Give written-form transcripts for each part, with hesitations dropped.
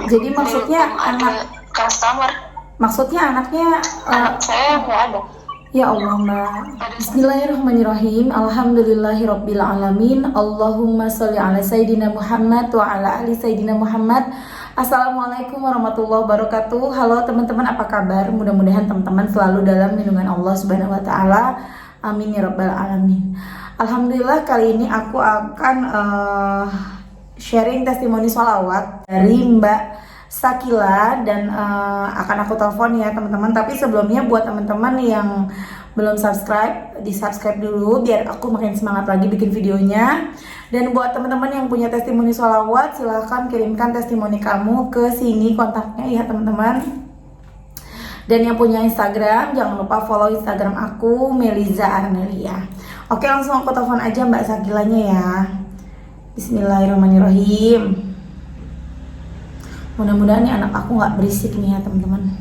Jadi maksudnya ada customer. maksudnya anaknya Anak saya nggak ada. ya Allah Mbak. Bismillahirrahmanirrahim. Alhamdulillahirabbil alamin. Allahumma sholli ala sayidina Muhammad wa ala ali sayidina Muhammad. Assalamualaikum warahmatullahi wabarakatuh. Halo teman-teman, apa kabar? Mudah-mudahan teman-teman selalu dalam lindungan Allah Subhanahu wa taala. Amin ya rabbal alamin. Alhamdulillah, kali ini aku akan sharing testimoni sholawat dari Mbak Sakila dan akan aku telepon ya teman-teman. Tapi sebelumnya buat teman-teman yang belum subscribe, di subscribe dulu biar aku makin semangat lagi bikin videonya. Dan buat teman-teman yang punya testimoni sholawat, silahkan kirimkan testimoni kamu ke sini kontaknya ya teman-teman. Dan yang punya Instagram, jangan lupa follow Instagram aku, Meliza Arnelia. Oke, langsung aku telepon aja Mbak Sakilanya ya. Bismillahirrahmanirrahim. Mudah-mudahan nih anak aku nggak berisik nih ya teman-teman.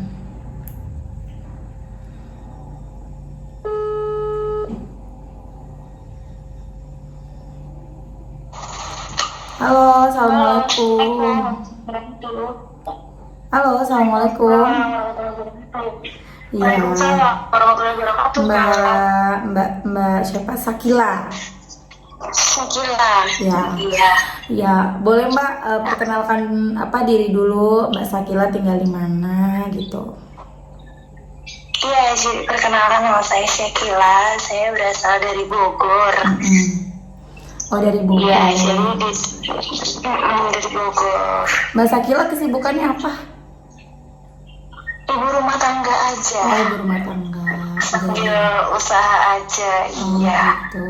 Halo, assalamualaikum. Halo, assalamualaikum. Iya, Mbak siapa? Sakila. Sakila. Ya, ya, boleh Mbak perkenalkan diri dulu, Mbak Sakila tinggal di mana gitu. Iya, perkenalkan nama saya Sakila. Saya berasal dari Bogor. Oh, dari Bogor. Iya, jadi dari Bogor. Mbak Sakila kesibukannya apa? Ibu rumah tangga aja. Oh, ibu rumah tangga. Sambil usaha aja, iya. Gitu.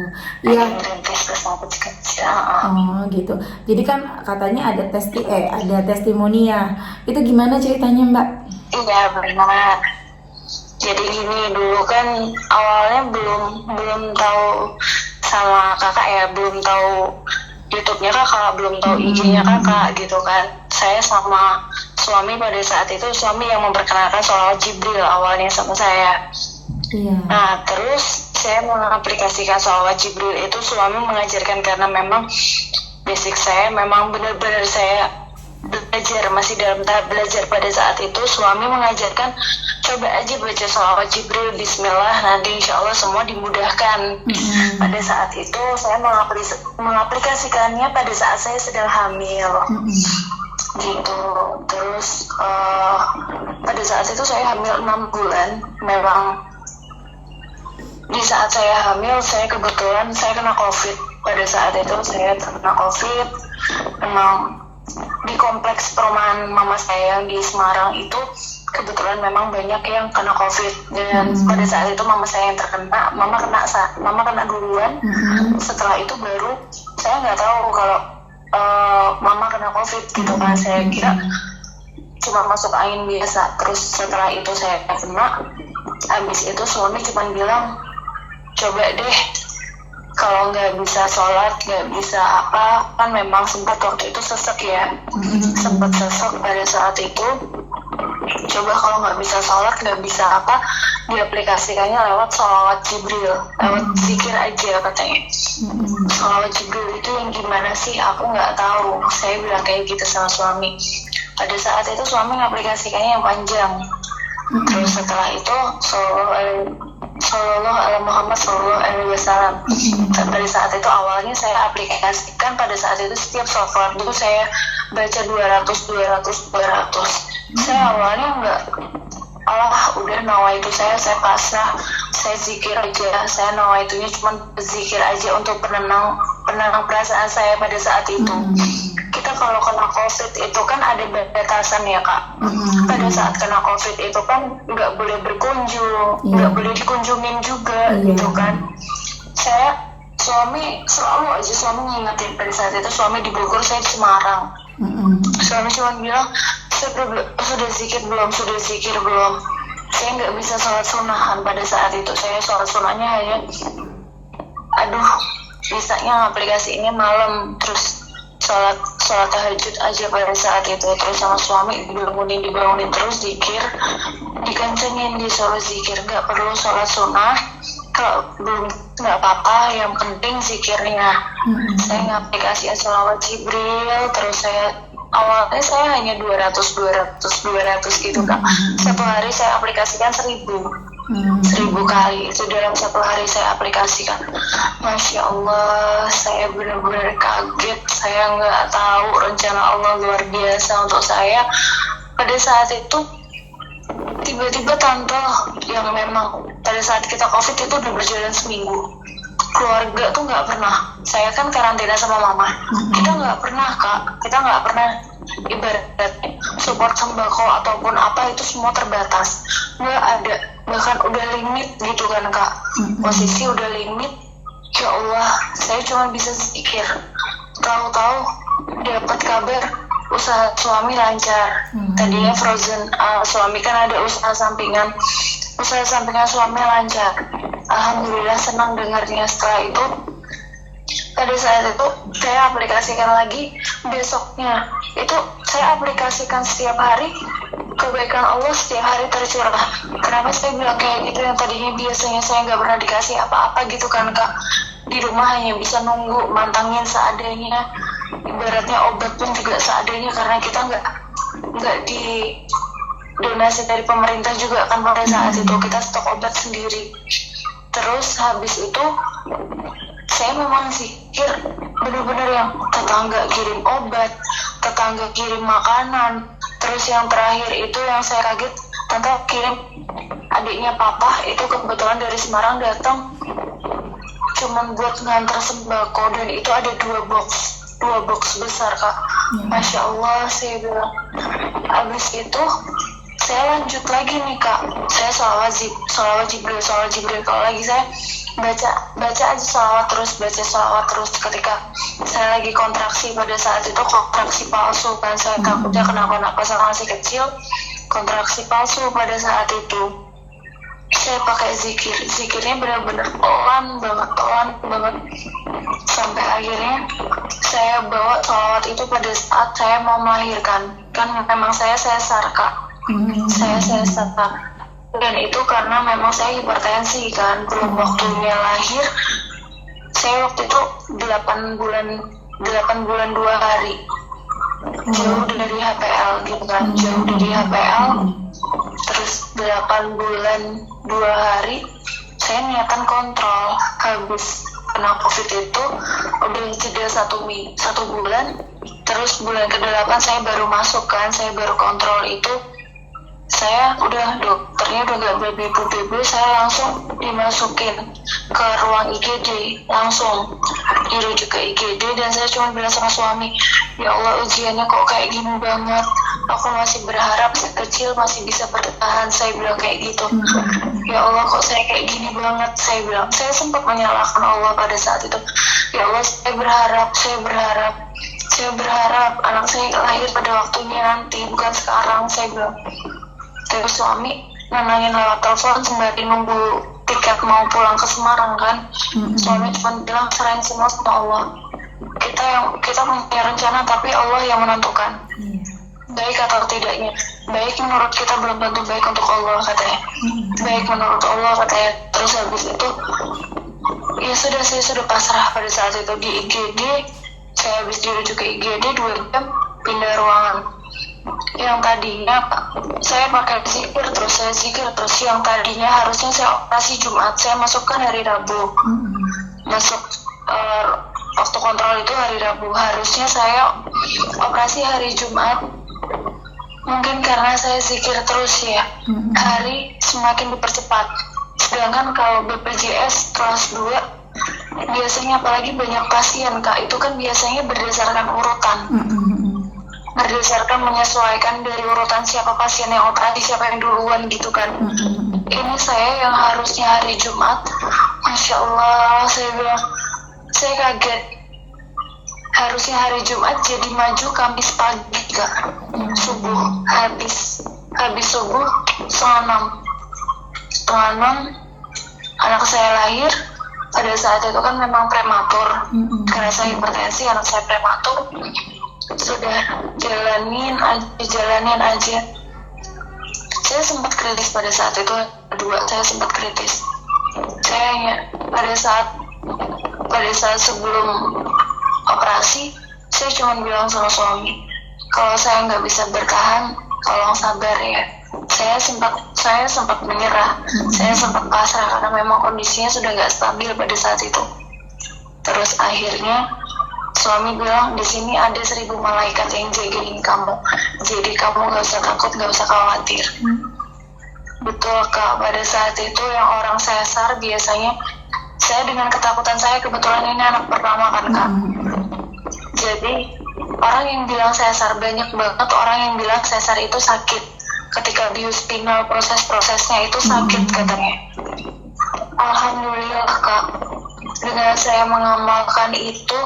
Iya. Merintis usaha kecil-kecil. Oh, gitu. Jadi kan katanya ada testimoni ya. Itu gimana ceritanya, Mbak? Iya, benar. Jadi gini, dulu kan awalnya belum tahu sama kakak ya, belum tahu YouTube-nya kakak, belum tahu IG-nya kakak gitu kan. Saya sama suami pada saat itu, suami yang memperkenalkan sholawat Jibril awalnya sama saya. Iya. Nah, terus saya mengaplikasikan sholawat Jibril itu, suami mengajarkan karena memang basic saya memang benar-benar saya belajar, masih dalam tahap belajar pada saat itu. Suami mengajarkan, coba aja baca sholawat Jibril, bismillah, nanti insya Allah semua dimudahkan. Pada saat itu saya mengaplikasikannya pada saat saya sedang hamil. Gitu. Terus pada saat itu saya hamil 6 bulan. Memang di saat saya hamil, saya kebetulan saya kena COVID. Pada saat itu saya terkena COVID. Memang di kompleks perumahan mama saya yang di Semarang itu kebetulan memang banyak yang kena COVID. Dan pada saat itu mama saya yang terkena, mama kena duluan. Setelah itu baru saya nggak tahu kalau mama kena COVID gitu kan. Saya kira cuma masuk angin biasa. Terus setelah itu saya kena. Habis itu suami cuma bilang, coba deh kalau nggak bisa sholat, nggak bisa apa, kan memang sempat waktu itu sesek ya, sempat sesek pada saat itu. Coba kalau nggak bisa sholat, nggak bisa apa, diaplikasikannya lewat sholawat Jibril, lewat zikir aja katanya. Sholawat Jibril itu yang gimana sih? Aku nggak tahu. Saya bilang kayak gitu sama suami. Pada saat itu suami ngaplikasikannya yang panjang. Terus setelah itu Sallallahu alaihi Muhammad Sallallahu alaihi wasallam. Pada saat itu awalnya saya aplikasikan, pada saat itu setiap sholat itu saya baca 200. Saya awalnya enggak, Allah udah nawa itu saya pasrah, saya zikir aja. Saya nawa itunya cuma zikir aja untuk penenang perasaan saya pada saat itu. Kita kalau kena COVID itu kan ada batasan ya Kak. Pada saat kena COVID itu kan nggak boleh berkunjung, nggak boleh dikunjungin juga gitu kan. Suami selalu aja ngingetin. Pada saat itu suami di Bogor, saya di Semarang. Suami cuma bilang, sudah zikir belum? Saya nggak bisa sholat sunahan pada saat itu. Saya sholat sunahnya hanya bisanya aplikasi ini malam, terus sholat tahajud aja pada saat itu. Terus sama suami dibangunin terus zikir, dikencengin, disuruh zikir, nggak perlu sholat sunnah, kalau belum nggak apa-apa, yang penting zikirnya. Saya ngaplikasi sholawat Jibril, terus saya awalnya saya hanya 200 gitu Kak. Satu hari saya aplikasikan 1000 kali, itu dalam satu hari saya aplikasikan. Masya Allah, saya benar-benar kaget. Saya nggak tahu rencana Allah luar biasa untuk saya. Pada saat itu tiba-tiba tante yang memang pada saat kita COVID itu udah berjalan seminggu, keluarga tuh nggak pernah. Saya kan karantina sama mama, kita nggak pernah Kak, kita nggak pernah ibarat support sembako ataupun apa, itu semua terbatas, nggak ada, bahkan udah limit gitu kan Kak, posisi udah limit. Ya Allah, saya cuma bisa zikir. Tahu-tahu dapat kabar usaha suami lancar. Tadinya frozen, suami kan ada usaha sampingan suami lancar. Alhamdulillah, senang dengarnya. Setelah itu, pada saat itu saya aplikasikan lagi. Besoknya itu saya aplikasikan setiap hari. Kebaikan Allah setiap hari tercurah. Kenapa saya bilang kayak gitu? Yang tadinya biasanya saya nggak pernah dikasih apa-apa gitu kan Kak, di rumah hanya bisa nunggu, mantangin seadanya, ibaratnya obat pun juga seadanya, karena kita nggak di donasi dari pemerintah juga kan. Pada saat itu kita stok obat sendiri. Terus habis itu saya memang zikir, bener-bener yang tetangga kirim obat, tetangga kirim makanan. Terus yang terakhir itu yang saya kaget, tante kirim adiknya papa itu kebetulan dari Semarang datang, cuman buat ngantar sembako, dan itu ada 2 box besar Kak. Masya Allah, saya bilang. Habis itu saya lanjut lagi nih Kak, saya sholawat Jibril. Kalau lagi saya baca aja sholawat terus. Ketika saya lagi kontraksi, pada saat itu kontraksi palsu kan, saya takutnya kenapa pas masih kecil, kontraksi palsu. Pada saat itu saya pakai zikirnya benar-benar pelan banget, sampai akhirnya saya bawa sholawat itu pada saat saya mau melahirkan. Kan memang saya sesar Kak, saya sesar, dan itu karena memang saya hipertensi kan, belum waktunya lahir. Saya waktu itu 8 bulan 2 hari, jauh dari HPL gitu kan, terus 8 bulan 2 hari saya niatan kontrol. Habis kena COVID itu udah jeda 1 bulan, terus bulan ke-8 saya baru masuk kan, saya baru kontrol itu. Saya dokternya udah gak bebu, saya langsung dimasukin ke ruang IGD, langsung dirujuk ke IGD. Dan saya cuma bilang sama suami, ya Allah, ujiannya kok kayak gini banget, aku masih berharap kecil masih bisa bertahan, saya bilang kayak gitu. Ya Allah, kok saya kayak gini banget, saya bilang. Saya sempat menyalahkan Allah pada saat itu. Ya Allah, saya berharap anak saya lahir pada waktunya nanti, bukan sekarang, saya bilang. Terus suami nenangin lewat telepon sembari nunggu tiket mau pulang ke Semarang kan. Suami cuma bilang, serahin semua sama Allah. Kita punya rencana, tapi Allah yang menentukan. Baik atau tidaknya, baik menurut kita belum tentu baik untuk Allah, katanya. Baik menurut Allah, katanya. Terus habis itu, ya sudah, saya sudah pasrah pada saat itu di IGD. Saya habis dirujuk ke IGD 2 jam, pindah ruangan. Yang tadinya saya pakai zikir terus, yang tadinya harusnya saya operasi Jumat, saya masukkan hari Rabu. Masuk waktu kontrol itu hari Rabu, harusnya saya operasi hari Jumat. Mungkin karena saya zikir terus ya, hari semakin dipercepat. Sedangkan kalau BPJS kelas 2 biasanya, apalagi banyak pasien Kak, itu kan biasanya berdasarkan urutan, berdasarkan menyesuaikan dari urutan siapa pasien yang operasi, siapa yang duluan gitu kan. Ini saya yang harusnya hari Jumat, Masya Allah, saya bilang, saya kaget. Harusnya hari Jumat jadi maju Kamis pagi Kak, subuh, habis subuh setengah 6 anak saya lahir. Pada saat itu kan memang prematur, karena saya hipertensi, anak saya prematur. Sudah jalanin aja. Saya sempat kritis pada saat itu, saya sempat kritis. Saya hanya pada saat sebelum operasi, saya cuma bilang sama suami, kalau saya nggak bisa bertahan, tolong sabar ya. Saya sempat menyerah, saya sempat pasrah karena memang kondisinya sudah nggak stabil pada saat itu. Terus akhirnya suami bilang, di sini ada 1000 malaikat yang jagain kamu, jadi kamu nggak usah takut, nggak usah khawatir. Betul Kak, pada saat itu yang orang sesar biasanya, saya dengan ketakutan saya, kebetulan ini anak pertama kan Kak. Jadi orang yang bilang sesar, banyak banget orang yang bilang sesar itu sakit. Ketika biospinal proses-prosesnya itu sakit katanya. Alhamdulillah Kak, dengan saya mengamalkan itu,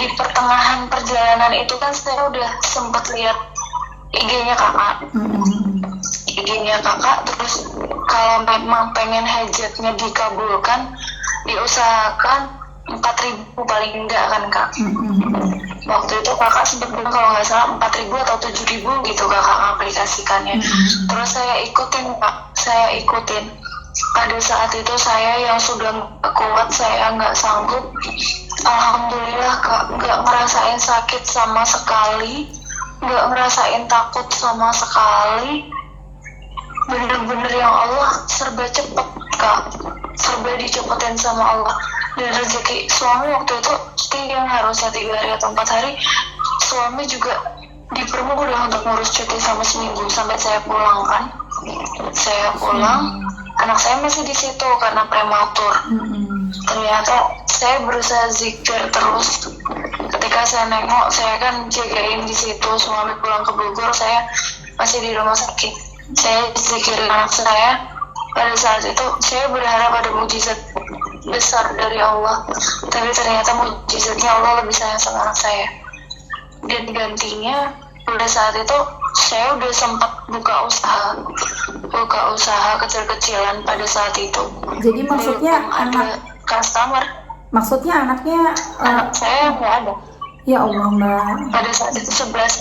di pertengahan perjalanan itu kan saya udah sempat lihat IG-nya kakak. IG-nya kakak, terus kalau memang pengen hajatnya dikabulkan, diusahakan 4.000 paling enggak kan Kak. Waktu itu kakak sempat bilang kalau nggak salah 4.000 atau 7.000 gitu kakak aplikasikannya. Terus saya ikutin Kak, saya ikutin. Pada saat itu saya yang sudah nggak kuat, saya nggak sanggup. Alhamdulillah Kak, nggak ngerasain sakit sama sekali, nggak ngerasain takut sama sekali. Bener-bener yang Allah serba cepet Kak, serba dicepetin sama Allah. Dan rezeki suami waktu itu yang harusnya 3 hari atau 4 hari, suami juga dipermudah untuk ngurus cuti sama seminggu sampai saya pulang kan. Saya pulang, anak saya masih di situ karena prematur. Ternyata saya berusaha zikir terus. Ketika saya nengok, saya kan jagain di situ. Suami pulang ke Bogor, saya masih di rumah sakit. Saya zikirin anak saya. Pada saat itu saya berharap ada mujizat besar dari Allah, tapi ternyata mujizatnya Allah lebih sayang sama anak saya. Dan gantinya pada saat itu saya udah sempat buka usaha kecil-kecilan pada saat itu. Jadi maksudnya ada customer. Maksudnya anaknya anak saya nggak ada. Ya Allah Mbak. Pada saat itu 11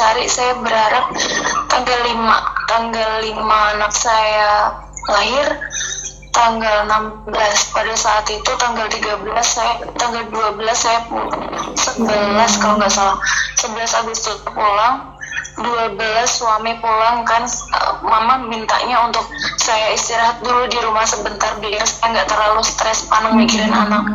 hari saya berharap tanggal 5 anak saya lahir, tanggal 16 pada saat itu, tanggal 12 saya pulang, 11 kalau nggak salah, 11 Agustus pulang, 12 suami pulang kan. Mama mintanya untuk saya istirahat dulu di rumah sebentar biar saya nggak terlalu stres panas mikirin anak.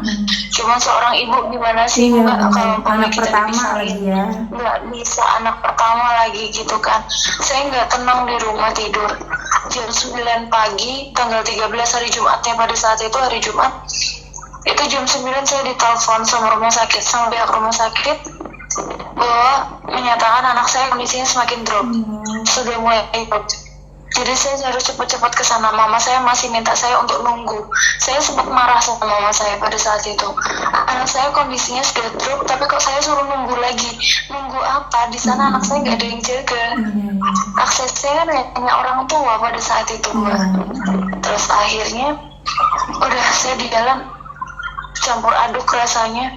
Cuma seorang ibu gimana sih Mbak, kalau anak pertama lagi ya, nggak bisa, anak pertama lagi gitu kan. Saya nggak tenang di rumah, tidur jam 9 pagi tanggal 13 hari Jumatnya. Pada saat itu hari Jumat itu jam 9 saya ditelepon sama pihak rumah sakit bahwa menyatakan anak saya kondisinya semakin drop, sudah mulai drop. Jadi saya harus cepat-cepat ke sana. Mama saya masih minta saya untuk nunggu. Saya sempat marah sama mama saya pada saat itu. Anak saya kondisinya sudah drop, tapi kok saya suruh nunggu lagi? Nunggu apa? Di sana anak saya nggak ada yang jaga. Aksesnya kan hanya orang tua pada saat itu, Mbak. Terus akhirnya udah saya di dalam campur aduk rasanya.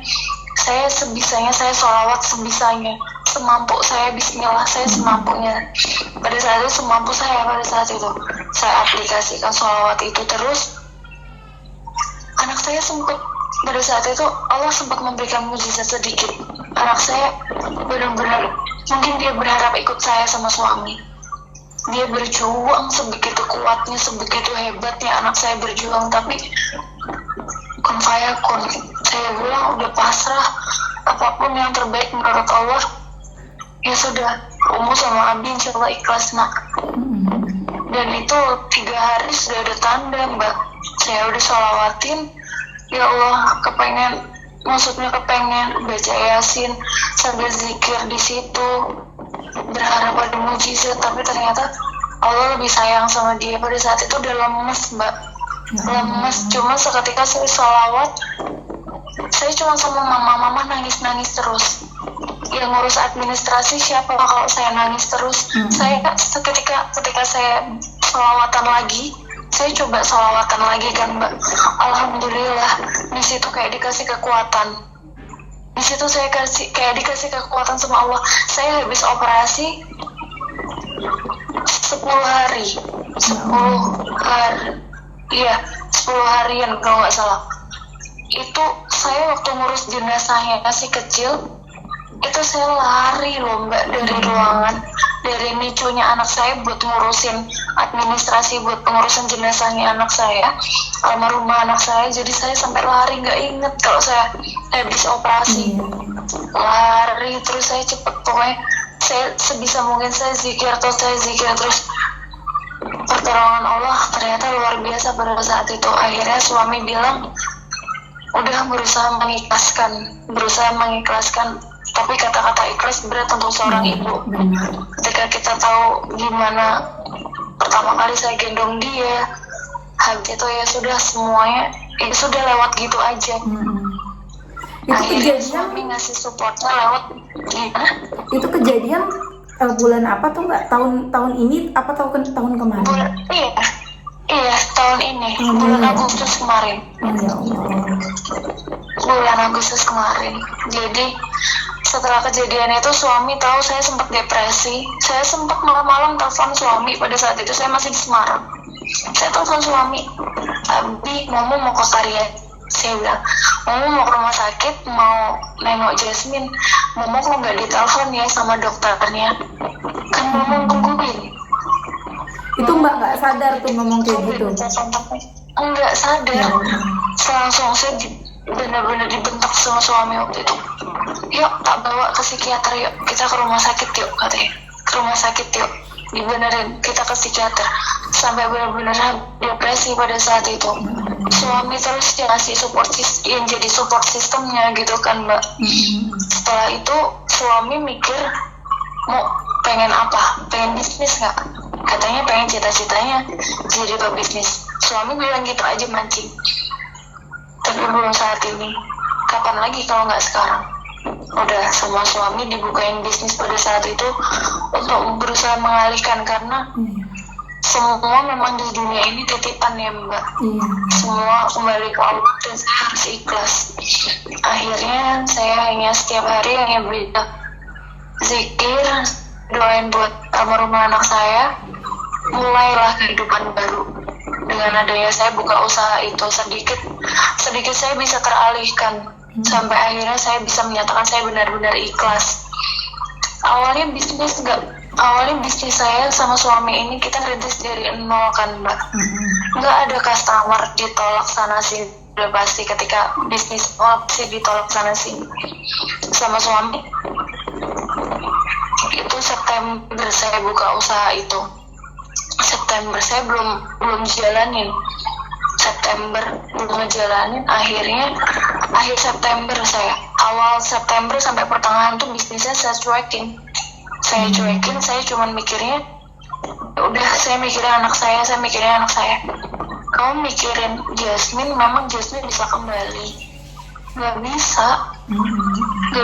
Saya sebisanya, saya sholawat sebisanya, semampu saya, bismillah saya semampunya. Pada saat itu semampu saya, pada saat itu saya aplikasikan sholawat itu terus. Anak saya sempat, pada saat itu Allah sempat memberikan mujizat sedikit. Anak saya benar-benar, mungkin dia berharap ikut saya sama suami. Dia berjuang sebegitu kuatnya, sebegitu hebatnya anak saya berjuang, tapi kun fayakun. Saya bilang udah pasrah, apapun yang terbaik menurut Allah, ya sudah, Umu sama Abi insya Allah ikhlas nak. Dan itu 3 hari sudah ada tanda Mbak. Saya udah sholawatin, ya Allah kepengen baca Yasin sambil zikir di situ, berharap ada mujizat, tapi ternyata Allah lebih sayang sama dia. Pada saat itu udah lemes Mbak, lemes. Cuma seketika saya sholawat, saya cuma sama mama nangis terus. Yang ngurus administrasi siapa kalau saya nangis terus? Saya ketika saya sholawatan lagi, saya coba sholawatan lagi kan Mbak. Alhamdulillah di situ kayak dikasih kekuatan. Di situ saya kayak dikasih kekuatan sama Allah. Saya habis operasi 10 hari. 10 harian kalau nggak salah. Itu saya waktu ngurus jenazahnya masih kecil, itu saya lari loh Mbak dari ruangan, dari micunya anak saya buat ngurusin administrasi, buat pengurusan jenazahnya anak saya, almarhumah anak saya. Jadi saya sampai lari, nggak inget kalau saya habis operasi. Lari terus saya cepet, pokoknya saya sebisa mungkin saya zikir terus. Pertolongan Allah ternyata luar biasa pada saat itu. Akhirnya suami bilang udah berusaha mengikhlaskan, tapi kata-kata ikhlas berat untuk seorang ibu. Ketika kita tahu gimana pertama kali saya gendong dia, habis itu ya sudah semuanya ya sudah lewat gitu aja. Itu akhirnya kejadian, suami ngasih supportnya lewat gimana? itu kejadian bulan apa tuh Mbak? Tahun ini apa tahun kemarin? Iya tahun ini, bulan Agustus kemarin. Ya Allah. Bulan Agustus kemarin. Jadi setelah kejadian itu suami tahu saya sempat depresi. Saya sempat malam-malam telepon suami, pada saat itu saya masih di Semarang. Saya telepon suami, Abi mau ke Karya. Saya bilang, mau ke rumah sakit, mau nengok Jasmine. Momo kok nggak ditelepon ya sama dokternya? Kan Momo tungguin. Itu Mbak nggak sadar tuh ngomong kayak gitu? Enggak sadar. Langsung saya benar-benar dibentak sama suami waktu itu. Yuk tak bawa ke psikiater, yuk kita ke rumah sakit yuk, katanya. Ke rumah sakit yuk, dibenerin, kita ke psikiater. Sampai benar-benar depresi pada saat itu. Suami terus dia ngasih yang jadi support sistemnya gitu kan Mbak. Setelah itu suami mikir mau pengen apa, pengen bisnis nggak? Katanya pengen cita-citanya jadi pebisnis. Suami bilang gitu aja mancing. Tapi belum saat ini. Kapan lagi kalau nggak sekarang? Udah sama suami dibukain bisnis pada saat itu untuk berusaha mengalihkan, karena semua memang di dunia ini titipan ya Mbak. Semua kembali ke Allah dan saya harus ikhlas. Akhirnya saya hanya setiap hari hanya bisa zikir, doain buat almarhumah anak saya. Mulailah kehidupan baru. Dengan adanya saya buka usaha itu, sedikit saya bisa teralihkan. Sampai akhirnya saya bisa menyatakan saya benar-benar ikhlas. Awalnya bisnis saya sama suami ini kita rintis dari nol kan Mbak. Nggak ada customer, ditolak sana sini. Udah pasti ketika bisnis pasti ditolak sana sini. Sama suami itu September saya buka usaha itu. September saya belum jalanin. September belum ngejalanin, akhirnya akhir September awal September sampai pertengahan tuh bisnisnya saya cuekin. Saya cuman mikirnya udah, saya mikirin anak saya. Kamu mikirin Jasmine, memang Jasmine bisa kembali? Nggak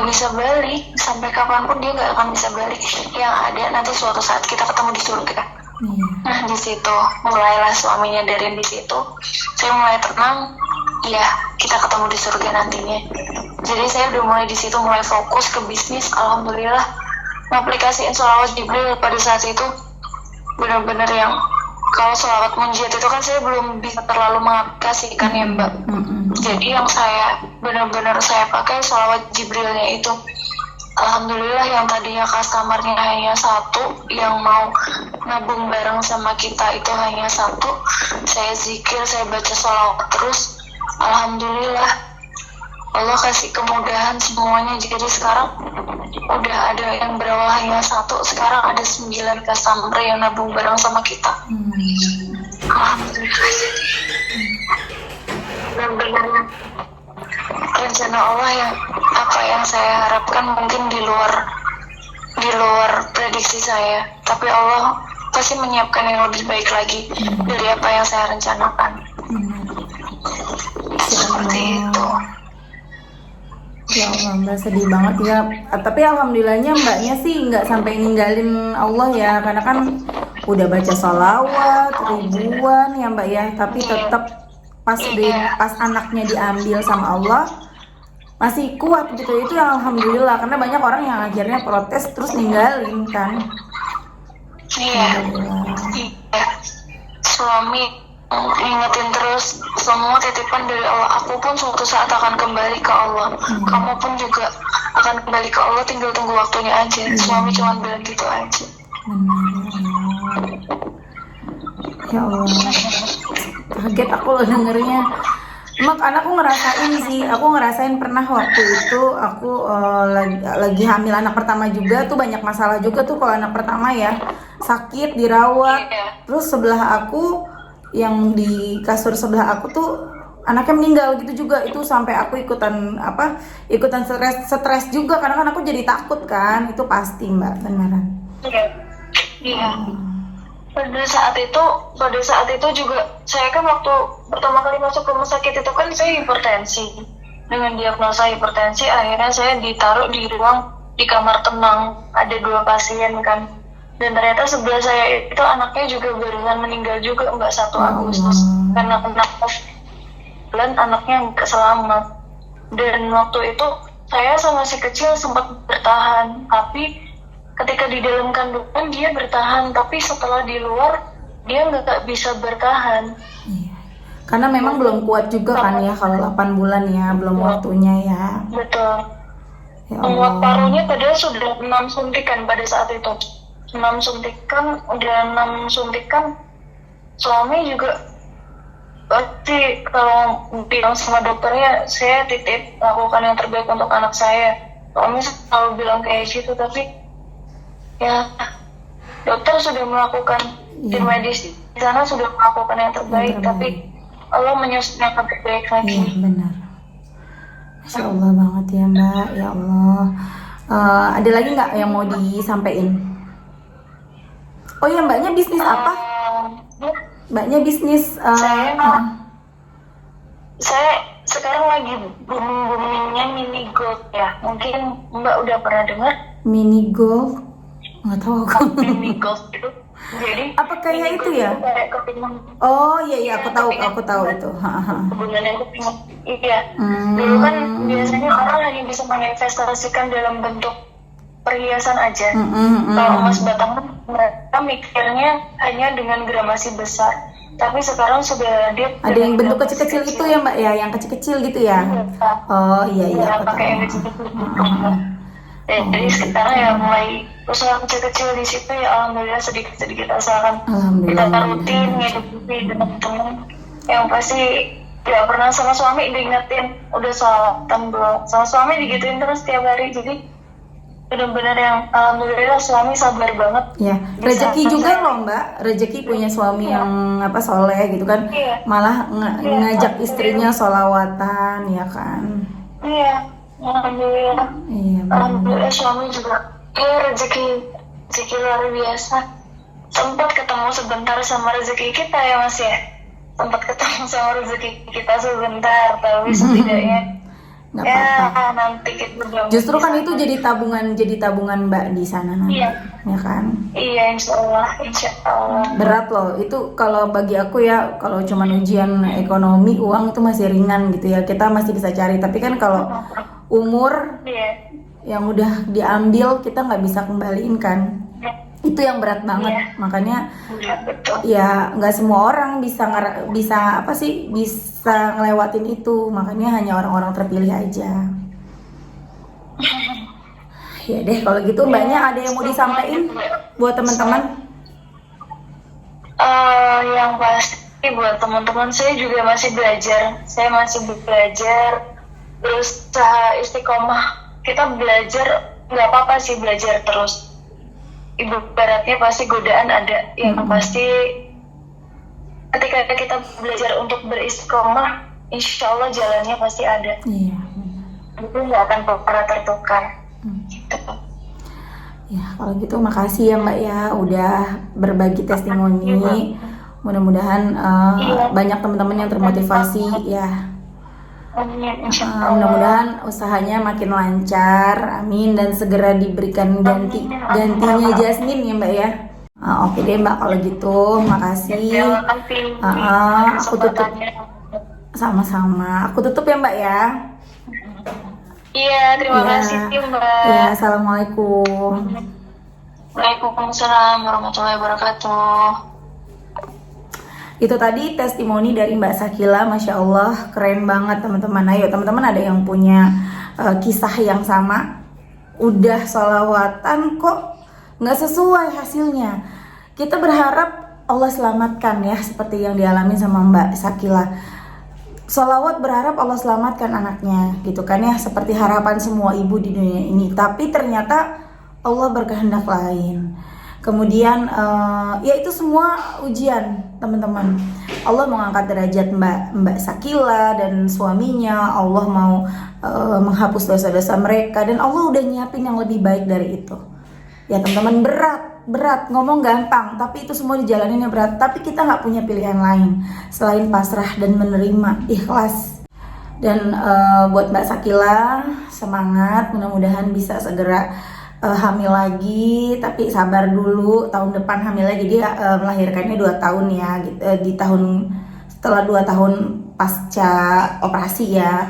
bisa balik, sampai kapanpun dia nggak akan bisa balik. Yang ada nanti suatu saat kita ketemu di surga. Nah di situ mulailah suami nyadarin, di situ saya mulai tenang. Ya kita ketemu di surga nantinya. Jadi saya udah mulai di situ, mulai fokus ke bisnis. Alhamdulillah ngaplikasiin sholawat Jibril pada saat itu benar-benar yang, kalau sholawat munjiat itu kan saya belum bisa terlalu mengaplikasikan ya Mbak. Jadi yang saya benar-benar saya pakai sholawat Jibrilnya itu. Alhamdulillah yang tadinya customernya hanya satu, yang mau nabung bareng sama kita itu hanya satu. Saya zikir, saya baca sholawat terus. Alhamdulillah Allah kasih kemudahan semuanya. Jadi sekarang udah ada yang berawal hanya satu, sekarang ada 9 customer yang nabung bareng sama kita. Alhamdulillah. Benar-benar rencana Allah yang apa yang saya harapkan mungkin di luar prediksi saya, tapi Allah pasti menyiapkan yang lebih baik lagi dari apa yang saya rencanakan. Seperti itu. Ya Allah Mbak, sedih banget ya. Tapi alhamdulillahnya Mbaknya sih nggak sampai ninggalin Allah ya, karena kan udah baca sholawat ribuan ya Mbak ya, tapi tetap pas anaknya diambil sama Allah masih kuat gitu. Itu yang alhamdulillah, karena banyak orang yang akhirnya protes terus ninggalin kan. Iya. Suami ingetin terus semua titipan dari Allah. Aku pun suatu saat akan kembali ke Allah. Kamu pun juga akan kembali ke Allah, tinggal tunggu waktunya aja. Suami cuma bilang gitu aja. Ya Allah, kaget aku loh dengernya. Mak, anakku ngerasain sih, aku ngerasain pernah waktu itu aku lagi hamil anak pertama juga tuh, banyak masalah juga tuh kalau anak pertama ya, sakit dirawat. Terus sebelah aku yang di kasur sebelah aku tuh anaknya meninggal gitu juga, itu sampai aku ikutan stres juga karena kan aku jadi takut kan, itu pasti Mbak, beneran. Iya. Pada saat itu juga saya kan waktu pertama kali masuk rumah sakit itu kan saya hipertensi. Dengan diagnosa hipertensi, akhirnya saya ditaruh di kamar tenang, ada 2 pasien kan. Dan ternyata sebelah saya itu anaknya juga barusan meninggal juga, Mbak, 1 Agustus karena kena COVID. Dan anaknya nggak selamat. Dan waktu itu saya sama si kecil sempat bertahan, tapi ketika di dalam kandungan dia bertahan, tapi setelah di luar dia nggak bisa bertahan. Iya. Karena memang belum kuat juga kan ya, kalau 8 bulan ya, belum waktunya ya. Betul. Ya Penguat Allah. parunya padahal sudah 6 suntikan pada saat itu. 6 suntikan, suami juga pasti kalau bilang sama dokternya, saya titip lakukan yang terbaik untuk anak saya. Suami selalu bilang kayak gitu, tapi ya dokter sudah melakukan, tim medis di sana sudah melakukan yang terbaik, tapi Allah menyusun yang terbaik lagi. Iya benar. Masya Allah banget ya Mbak, ya Allah. Ada lagi nggak yang mau disampaikan? Oh ya, Mbaknya bisnis apa? Mbaknya bisnis saya sekarang lagi boomingnya mini golf ya. Mungkin Mbak udah pernah dengar? Mini golf? Nggak tahu aku. Mini golf itu jadi apa kayak itu ya? Oh iya aku tahu itu. Kebunan yang kepingan. Iya. Dulu kan biasanya orang hanya bisa menginvestasikan dalam bentuk perhiasan aja. Kalau emas batangan mereka mikirnya hanya dengan gramasi besar. Tapi sekarang sudah ada yang bentuk kecil-kecil itu ya Mbak ya, yang kecil-kecil gitu ya. Oh iya aku pakai yang kecil-kecil. Jadi sekarang ya mulai usaha kecil-kecil di situ ya, alhamdulillah sedikit-sedikit asalkan kita rutin ngedupi dengan teman yang pasti tidak pernah sama suami diingetin udah salatan belum, sama suami digituin terus tiap hari. Jadi benar-benar yang alhamdulillah suami sabar banget. Ya, rezeki juga loh Mbak, rezeki punya suami yang soleh gitu kan, malah ngajak istrinya sholawatan ya kan. Iya, alhamdulillah. Iya, alhamdulillah suami juga rezeki luar biasa. Sempat ketemu sebentar sama rezeki kita ya Mas ya, sempat ketemu sama rezeki kita sebentar, tapi setidaknya nggak apa-apa. Nanti kita justru kan itu jadi tabungan Mbak di sana nanti, ya kan? Iya, insya Allah. Berat loh itu kalau bagi aku ya, kalau cuma ujian ekonomi uang itu masih ringan gitu ya, kita masih bisa cari. Tapi kan kalau umur yang udah diambil kita nggak bisa kembaliin kan, itu yang berat banget. Makanya ya nggak semua orang bisa ngelewatin itu, makanya hanya orang-orang terpilih aja. Ya deh kalau gitu Mbaknya ada yang mau disampaikan buat teman-teman? Yang pasti buat teman-teman, saya juga masih belajar. Berusaha istiqomah. Kita belajar, nggak apa-apa sih belajar terus. Ibaratnya pasti godaan ada. Yang pasti ketika kita belajar untuk beristiqomah, insya Allah jalannya pasti ada. Iya. Itu nggak akan pernah tertukar. Gitu. Ya kalau gitu makasih ya Mbak ya udah berbagi testimoni. Mudah-mudahan banyak teman-teman yang termotivasi ya. Mudah-mudahan usahanya makin lancar, amin, dan segera diberikan gantinya Jasmine ya Mbak ya. Oke deh Mbak kalau gitu, makasih. Aku tutup. Sama-sama. Aku tutup ya Mbak ya. Iya, terima kasih Mbak. Ya, assalamualaikum. Waalaikumsalam warahmatullahi wabarakatuh. Itu tadi testimoni dari Mbak Sakila, Masya Allah keren banget teman-teman. Ayo teman-teman ada yang punya kisah yang sama udah sholawatan kok nggak sesuai hasilnya. Kita berharap Allah selamatkan ya, seperti yang dialami sama Mbak Sakila. Sholawat berharap Allah selamatkan anaknya gitu kan ya, seperti harapan semua ibu di dunia ini. Tapi ternyata Allah berkehendak lain. Kemudian ya itu semua ujian teman-teman. Allah mau angkat derajat Mbak Sakila dan suaminya. Allah mau menghapus dosa-dosa mereka, dan Allah udah nyiapin yang lebih baik dari itu. Ya teman-teman, berat ngomong gampang, tapi itu semua dijalaninnya berat. Tapi kita nggak punya pilihan lain selain pasrah dan menerima, ikhlas. Dan buat Mbak Sakila, semangat, mudah-mudahan bisa segera hamil lagi, tapi sabar dulu, tahun depan hamil lagi. Dia melahirkannya 2 tahun ya, di tahun setelah 2 tahun pasca operasi ya.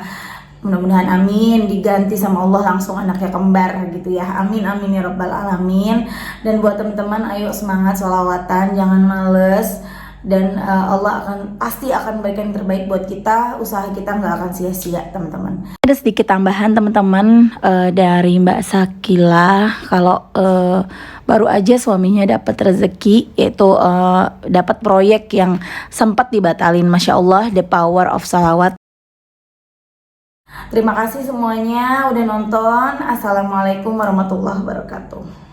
Mudah-mudahan amin, diganti sama Allah langsung anaknya kembar gitu ya. Amin amin ya rabbal alamin. Dan buat teman-teman, ayo semangat sholawatan, jangan males. Dan Allah pasti akan berikan yang terbaik buat kita. Usaha kita nggak akan sia-sia teman-teman. Ada sedikit tambahan teman-teman dari Mbak Sakila. Kalau baru aja suaminya dapat rezeki, yaitu dapat proyek yang sempat dibatalin. Masya Allah, the power of salawat. Terima kasih semuanya udah nonton. Assalamualaikum warahmatullahi wabarakatuh.